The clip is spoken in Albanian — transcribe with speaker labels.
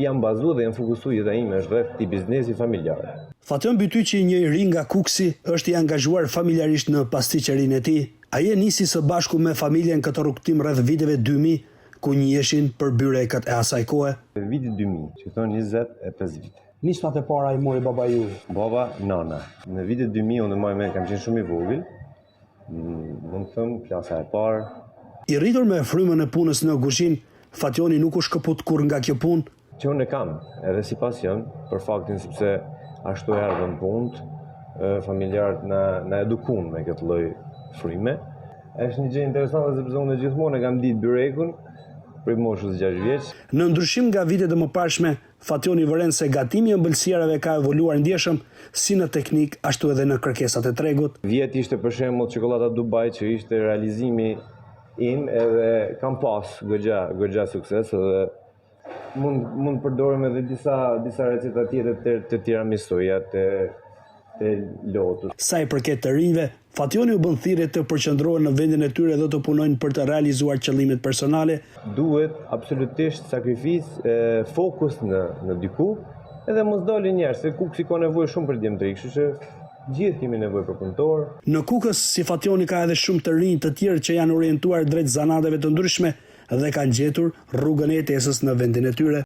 Speaker 1: jam bazuar dhe jam fokusuar jeta ime është rreth këtij biznesi familjar.
Speaker 2: Fation Bytyqi, një i ri nga Kuksi, është i angazhuar familjarisht në pasticërinë e tij. Ai e nisi së bashku me familjen këtë rrugtim rreth viteve 2000, ku njihen për byrekat e asaj kohe.
Speaker 1: Viti 2000, që thon 25 vite.
Speaker 2: Nismat e para i mori baba ju?
Speaker 1: Baba, nana. Në vitet 2000 unë më kam qenë shumë i vogël. Mund të them klasa e parë.
Speaker 2: I rritur me frymën e punës në kuzhinë, Fationi nuk u shkëput kur nga kjo punë.
Speaker 1: Që unë e kam, edhe si pasion, për faktin sepse ashtu erdhëm punë, familjarët na edukuan me këtë lloj fryme. Është një gjë interesante sepse unë gjithmonë e kam ditë byrekun për moshës 6 vjeç.
Speaker 2: Në ndryshim nga vitet e mëparshme, Fationi vëren se gatimi i ëmbëlsirave ka evoluar ndjeshëm si në teknik ashtu edhe në kërkesat e tregut.
Speaker 1: Vjet ishte për shembull çokolada Dubai që ishte realizimi im edhe kam pas goxha sukses edhe mund përdorim edhe disa receta tjetër të tiramisoja të lotus.
Speaker 2: Sa i përket të rinjve, Fationi u bën thirrje të përqendrohen në vendin e tyre dhe të punojnë për të realizuar qëllimet personale.
Speaker 1: Duhet absolutisht sakrificë, fokus në diku, edhe mos dalin njerëz, se Kuksi ka nevojë shumë për djemtëri, kështu që gjithë kemi nevojë për punëtor.
Speaker 2: Në Kukës, si Fationi, ka edhe shumë të rinj të tjerë që janë orientuar drejt zanateve të ndryshme dhe kanë gjetur rrugën e jetesës në vendin e tyre.